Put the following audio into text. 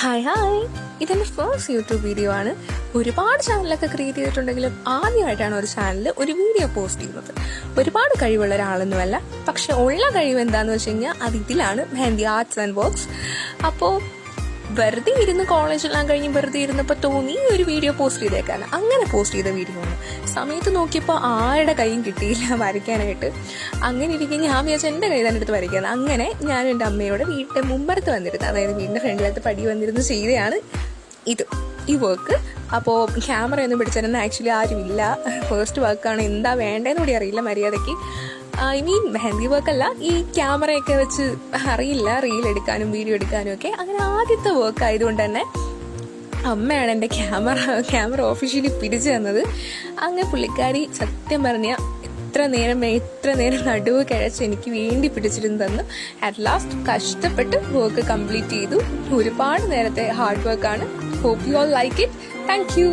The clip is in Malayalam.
ഹായ് ഇതെന്റെ ഫസ്റ്റ് യൂട്യൂബ് വീഡിയോ ആണ്. ഒരുപാട് ചാനലൊക്കെ ക്രിയേറ്റ് ചെയ്തിട്ടുണ്ടെങ്കിലും ആദ്യമായിട്ടാണ് ഒരു ചാനലിൽ ഒരു വീഡിയോ പോസ്റ്റ് ചെയ്യുന്നത്. ഒരുപാട് കഴിവുള്ള ഒരാളൊന്നുമല്ല, പക്ഷെ ഉള്ള കഴിവ് എന്താന്ന് വെച്ച് കഴിഞ്ഞാൽ അത് ഇതിലാണ്, മെഹന്തി ആർട്സ് ആൻഡ് വർക്ക്സ്. അപ്പോൾ വെറുതെ ഇരുന്ന് കോളേജെല്ലാം കഴിഞ്ഞ് വെറുതെ ഇരുന്നപ്പോൾ തോന്നി ഒരു വീഡിയോ പോസ്റ്റ് ചെയ്തേക്കാണ്. അങ്ങനെ പോസ്റ്റ് ചെയ്ത വീഡിയോ ആണ്. സമയത്ത് നോക്കിയപ്പോൾ ആരുടെ കൈയും കിട്ടിയില്ല വരയ്ക്കാനായിട്ട്. അങ്ങനെ ഇരിക്കും ഞാൻ വിചാരിച്ച എൻ്റെ കൈ തന്നെ എടുത്ത് വരയ്ക്കാണ്. അങ്ങനെ ഞാനും എൻ്റെ അമ്മയോട് വീടിൻ്റെ മുമ്പറത്ത് വന്നിരുന്നു, അതായത് വീടിൻ്റെ ഫ്രണ്ടിലത്തെ പടി വന്നിരുന്ന് ചെയ്തതാണ് ഈ വർക്ക്. അപ്പോൾ ക്യാമറയൊന്നും പിടിച്ചിരുന്ന ആക്ച്വലി ആരുമില്ല. ഫസ്റ്റ് വർക്കാണ്, എന്താ വേണ്ടതെന്ന് കൂടി അറിയില്ല മര്യാദയ്ക്ക്. മെഹന്തി വർക്കല്ല, ഈ ക്യാമറയൊക്കെ വെച്ച് അറിയില്ല റീൽ എടുക്കാനും വീഡിയോ എടുക്കാനും ഒക്കെ. അങ്ങനെ ആദ്യത്തെ വർക്ക് ആയതുകൊണ്ട് തന്നെ അമ്മയാണ് എൻ്റെ ക്യാമറ ഒഫീഷ്യലി പിടിച്ചു തന്നത്. അങ്ങനെ പുള്ളിക്കാരി സത്യം പറഞ്ഞ എത്ര നേരം നടുവ് കിഴച്ച് എനിക്ക് വേണ്ടി പിടിച്ചിരുന്നു തന്നു. അറ്റ് ലാസ്റ്റ് കഷ്ടപ്പെട്ട് വർക്ക് കംപ്ലീറ്റ് ചെയ്തു. ഒരുപാട് നേരത്തെ ഹാർഡ് വർക്കാണ്. Hope you all like it. Thank U.